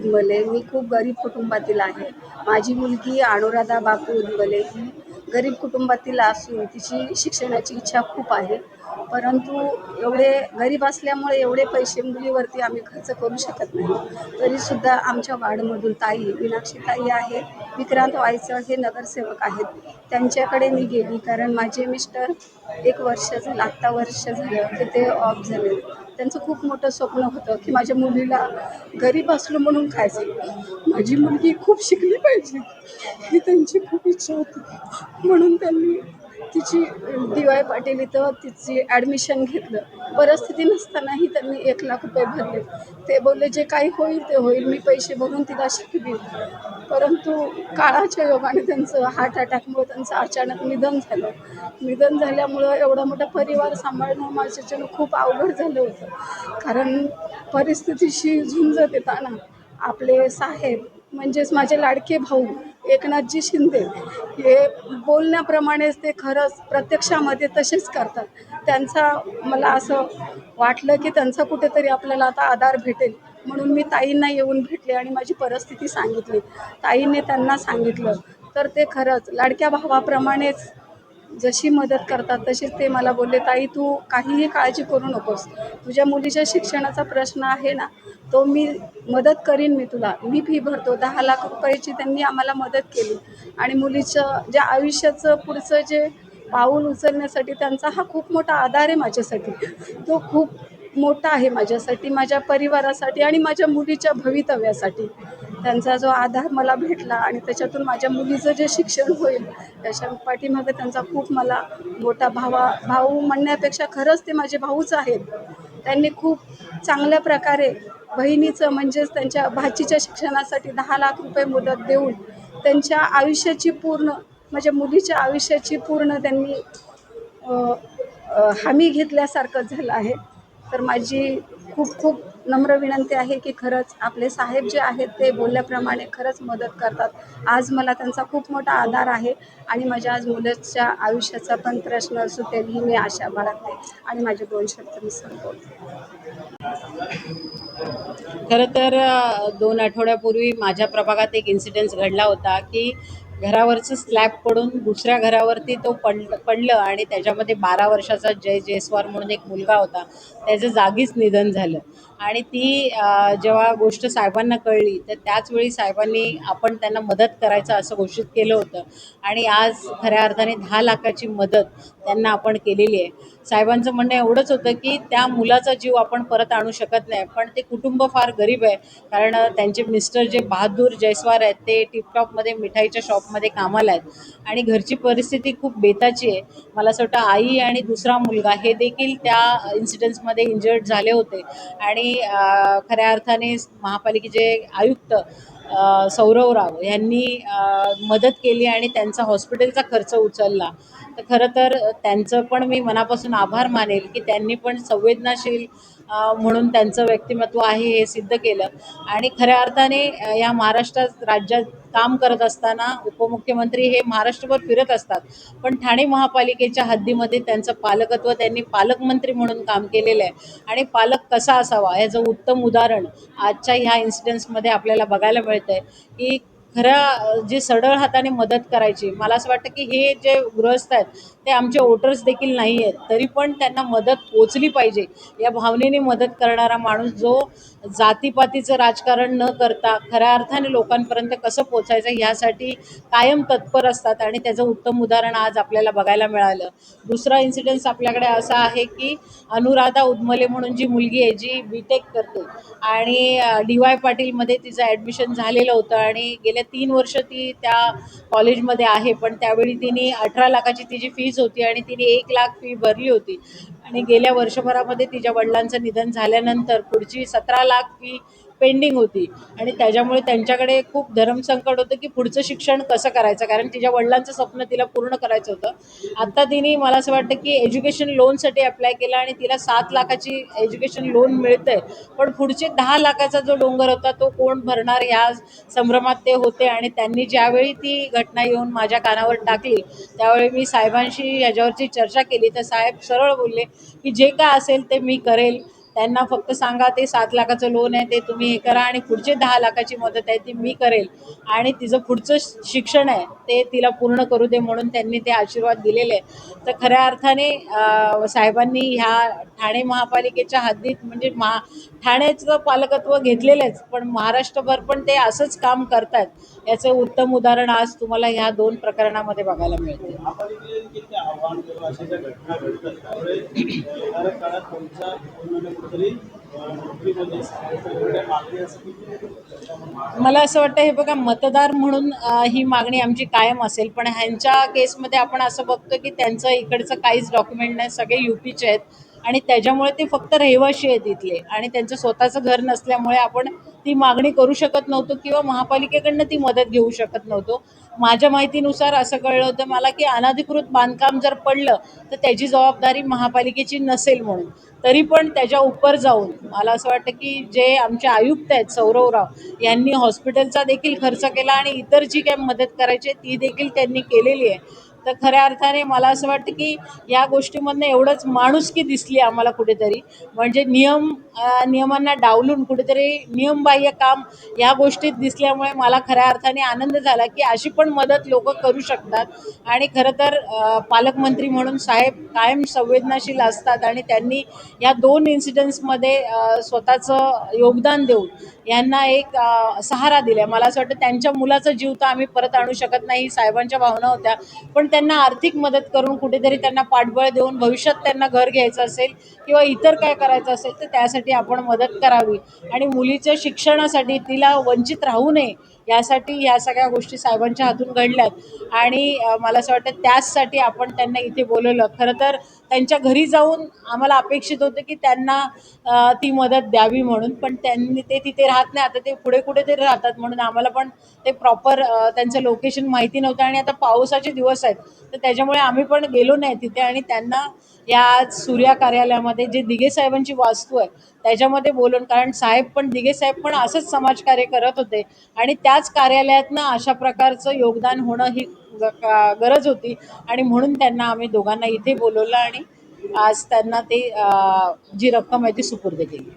उदमले. मी खूप गरीब कुटुंबातील आहे. माझी मुलगी अनुराधा बापू उदमले ही गरीब कुटुंबातील असून तिची शिक्षणाची इच्छा खूप आहे. परंतु एवढे गरीब असल्यामुळे एवढे पैसे मुलीवरती आम्ही खर्च करू शकत नाही. तरीसुद्धा आमच्या वार्डमधून ताई मीनाक्षी ताई आहे, विक्रांत वायचळ हे नगरसेवक आहेत. त्यांच्याकडे मी गेली कारण माझे मिस्टर 1 वर्ष झालं, आत्ता वर्ष झालं की ते ऑफ झाले. त्यांचं खूप मोठं स्वप्न होतं की माझ्या मुलीला गरीब असलो म्हणून खायचं, माझी मुलगी खूप शिकली पाहिजे ही त्यांची खूप इच्छा होती. म्हणून त्यांनी तिची डी.वाय. पाटील इथं तिची ॲडमिशन घेतलं. परिस्थिती नसतानाही त्यांनी 1,00,000 रुपये भरले. ते बोलले जे काही होईल ते होईल, मी पैसे भरून तिला शिकवीन. परंतु काळाच्या योगाने त्यांचं हार्ट अटॅकमुळे त्यांचं अचानक निधन झालं. निधन झाल्यामुळं एवढा मोठा परिवार सांभाळणं माझ्याच्यानं खूप अवघड झालं होतं. कारण परिस्थितीशी झुंज देताना आपले साहेब म्हणजेच माझे लाडके भाऊ एकनाथजी शिंदे हे बोलण्याप्रमाणेच ते खरंच प्रत्यक्षामध्ये तसेच करतात. त्यांचा मला असं वाटलं की त्यांचा कुठेतरी आपल्याला आता आधार भेटेल, म्हणून मी ताईंना येऊन भेटले आणि माझी परिस्थिती सांगितली. ताईंनी त्यांना सांगितलं तर ते खरंच लाडक्या भावाप्रमाणेच जशी मदत करतात तशीच ते मला बोलले, ताई तू काहीही काळजी करू नकोस, तुझ्या मुलीच्या शिक्षणाचा प्रश्न आहे ना, तो मी मदत करीन, मी तुला मी फी भरतो. 10,00,000 रुपयाची त्यांनी आम्हाला मदत केली आणि मुलीचं ज्या आयुष्याचं पुढचं जे पाऊल उचलण्यासाठी त्यांचा हा खूप मोठा आधार आहे माझ्यासाठी. तो खूप मोठा आहे माझ्यासाठी, माझ्या परिवारासाठी आणि माझ्या मुलीच्या भवितव्यासाठी. त्यांचा जो आधार मला भेटला आणि त्याच्यातून माझ्या मुलीचं जे शिक्षण होईल त्याच्या पाठीमागे त्यांचा खूप मला मोठा भाऊ म्हणण्यापेक्षा खरंच ते माझे भाऊच आहेत. त्यांनी खूप चांगल्या प्रकारे बहिणीचं म्हणजेच त्यांच्या भाचीच्या शिक्षणासाठी 10,00,000 रुपये मदत देऊन त्यांच्या आयुष्याची पूर्ण माझ्या मुलीच्या आयुष्याची पूर्ण त्यांनी हमी घेतल्यासारखं झालं आहे. तर माझी खूप खूप नम्र विनंती आहे की खरंच आपले साहेब जे आहेत ते बोलल्याप्रमाणे खरंच मदत करतात. आज मला त्यांचा खूप मोठा आधार आहे आणि माझ्या आज मुलाच्या आयुष्याचा पण प्रश्न सुटेल ही मी आशा बाळगते आणि माझे 2 शब्द मी संपवते. खरं तर 2 आठवड्यापूर्वी माझ्या प्रभागात एक इन्सिडेन्स घडला होता की घरावरचं स्लॅब पडून दुसऱ्या घरावरती तो पडलं आणि त्याच्यामध्ये 12 वर्षाचा जय जयस्वार म्हणून एक मुलगा होता, त्याचं जागीच निधन झालं. आणि ती जेव्हा गोष्ट साहेबांना कळली तर त्याचवेळी साहेबांनी आपण त्यांना मदत करायचं असं घोषित केलं होतं आणि आज खऱ्या अर्थाने 10,00,000ची मदत त्यांना आपण केलेली आहे. साहेबांचं म्हणणं एवढंच होतं की त्या मुलाचा जीव आपण परत आणू शकत नाही, पण ते कुटुंब फार गरीब आहे. कारण त्यांचे मिस्टर जे बहादूर जयस्वार आहेत ते टिपटॉपमध्ये मिठाईच्या शॉपमध्ये कामाला आहेत आणि घरची परिस्थिती खूप बेताची आहे. मला असं वाटतं आई आणि दुसरा मुलगा हे देखील त्या इन्सिडेंट्समध्ये इंजर्ड झाले होते आणि खऱ्या अर्थाने महापालिकेचे आयुक्त सौरव राव यांनी मदत केली आणि त्यांचा हॉस्पिटलचा खर्च उचलला. तर खरं तर त्यांचं पण मी मनापासून आभार मानेल की त्यांनी पण संवेदनाशील म्हणून त्यांचं व्यक्तिमत्व आहे हे सिद्ध केलं. आणि खऱ्या अर्थाने या महाराष्ट्रात राज्यात काम करत असताना उपमुख्यमंत्री हे महाराष्ट्रभर फिरत असतात, पण ठाणे महापालिकेच्या हद्दीमध्ये त्यांचं पालकत्व त्यांनी पालकमंत्री म्हणून काम केलेलं आहे आणि पालक कसा असावा याचं उत्तम उदाहरण आजच्या ह्या इन्सिडेंट्समध्ये आपल्याला बघायला मिळतं आहे की खरं जी सढळ हाताने मदत करायची. मला असं वाटतं की हे जे गृहस्थ आहेत ते आमचे वोटर्स देखील नाही आहेत, तरी पण त्यांना मदत पोचली पाहिजे या भावनेने मदत करणारा माणूस जो जातीपातीचं राजकारण न करता खऱ्या अर्थाने लोकांपर्यंत कसं पोचायचं ह्यासाठी कायम तत्पर असतात आणि त्याचं उत्तम उदाहरण आज आपल्याला बघायला मिळालं. दुसरा इन्सिडेन्स आपल्याकडे असा आहे की अनुराधा उदमले म्हणून जी मुलगी आहे जी BTech करते आणि DY पाटीलमध्ये तिचं ॲडमिशन झालेलं होतं आणि गेल्या 3 वर्ष ती त्या कॉलेजमध्ये आहे, पण त्यावेळी तिने 18,00,000ची तिची फीज होती आणि तिने 1,00,000 फी भरली होती आणि गेल्या वर्षभरामध्ये तिच्या वडिलांचं निधन झाल्यानंतर पुढची 17,00,000 फी पेंडिंग होती आणि त्याच्यामुळे त्यांच्याकडे खूप धर्मसंकट होतं की पुढचं शिक्षण कसं करायचं, कारण तिच्या वडिलांचं स्वप्न तिला पूर्ण करायचं होतं. आत्ता तिने मला असं वाटतं की एज्युकेशन लोनसाठी अप्लाय केला आणि तिला 7,00,000ची एज्युकेशन लोन मिळतं आहे, पण पुढचे 10,00,000चा जो डोंगर होता तो कोण भरणार ह्या संभ्रमात ते होते. आणि त्यांनी ज्यावेळी ती घटना येऊन माझ्या कानावर टाकली त्यावेळी मी साहेबांशी याच्यावरची चर्चा केली तर साहेब सरळ बोलले की जे काय असेल ते मी करेल, त्यांना फक्त सांगा ते 7 लाखाचं लोन आहे ते तुम्ही हे करा आणि पुढचे 10 लाखाची मदत आहे ती मी करेल आणि तिचं पुढचं शिक्षण आहे ते तिला पूर्ण करू दे म्हणून त्यांनी ते आशीर्वाद दिलेले आहे. तर खऱ्या अर्थाने साहेबांनी ह्या ठाणे महापालिकेच्या हद्दीत म्हणजे ठाण्याचं पालकत्व घेतलेलंच पण महाराष्ट्रभर पण ते असंच काम करतात याचं उत्तम उदाहरण आज तुम्हाला ह्या 2 प्रकरणामध्ये बघायला मिळते. महापालिकेने किती आव्हान किंवा अशा ज्या घटना घडतात त्यामुळे येणाऱ्या काळात तुमच्या पूर्णपणे कुठेतरी नोकरीमध्ये वेगवेगळ्या मागणी असं की मला असं वाटतं हे बघा मतदार म्हणून ही मागणी आमची कायम असेल पण ह्यांच्या केसमध्ये आपण असं बघतो की त्यांचं इकडचं काहीच डॉक्युमेंट नाही सगळे यूपीचे आहेत आणि त्याच्यामुळे ते फक्त रहिवाशी आहेत इथले आणि त्यांचं स्वतःचं घर नसल्यामुळे आपण ती मागणी करू शकत नव्हतो किंवा महापालिकेकडनं ती मदत घेऊ शकत नव्हतो. माझ्या माहितीनुसार असं कळलं होतं मला की अनधिकृत बांधकाम जर पडलं तर त्याची जबाबदारी महापालिकेची नसेल म्हणून तरी पण त्याच्या उपर जाऊन मला असं वाटतं की जे आमचे आयुक्त आहेत सौरवराव यांनी हॉस्पिटलचा देखील खर्च केला आणि इतर जी काही मदत करायची आहे ती देखील त्यांनी केलेली आहे. तर खऱ्या अर्थाने मला असं वाटतं की या गोष्टीमधनं एवढंच माणुसकी दिसली आम्हाला कुठेतरी म्हणजे नियमांना डावलून कुठेतरी नियमबाह्य काम या गोष्टीत दिसल्यामुळे मला खऱ्या अर्थाने आनंद झाला की अशी पण मदत लोक करू शकतात. आणि खरं तर पालकमंत्री म्हणून साहेब कायम संवेदनाशील असतात आणि त्यांनी या 2 इन्सिडेंट्समध्ये स्वतःचं योगदान देऊन यांना एक सहारा दिला. मला असं वाटतं त्यांच्या मुलाचा जीव तर आम्ही परत आणू शकत नाही साहेबांच्या भावना होत्या पण त्यांना आर्थिक मदत करून कुठेतरी त्यांना पाठबळ देऊन भविष्यात त्यांना घर घ्यायचं असेल किंवा इतर काय करायचं असेल तर त्यासाठी आपण मदत करावी आणि मुलीच्या शिक्षणासाठी तिला वंचित राहू नये यासाठी ह्या सगळ्या गोष्टी साहेबांच्या हातून घडल्यात आणि मला असं वाटतं त्याचसाठी आपण त्यांना इथे बोलवलं. खरं तर त्यांच्या घरी जाऊन आम्हाला अपेक्षित होतं की त्यांना ती मदत द्यावी म्हणून पण त्यांनी ते तिथे राहत नाही आता ते पुढे कुठेतरी राहतात म्हणून आम्हाला पण ते प्रॉपर त्यांचं लोकेशन माहिती नव्हतं आणि आता पावसाचे दिवस आहेत तर त्याच्यामुळे आम्ही पण गेलो नाही तिथे आणि त्यांना या सूर्या कार्यालयामध्ये जे दिघे साहेबांची वास्तू आहे त्याच्यामध्ये बोलून कारण साहेब पण दिघे साहेब पण असंच समाजकार्य करत होते आणि त्याच कार्यालयातनं अशा प्रकारचं योगदान होणं ही गरज होती आणि म्हणून त्यांना आम्ही दोघांना इथे बोलवलं आणि आज त्यांना ते जी रक्कम आहे ती सुपूर्द केली.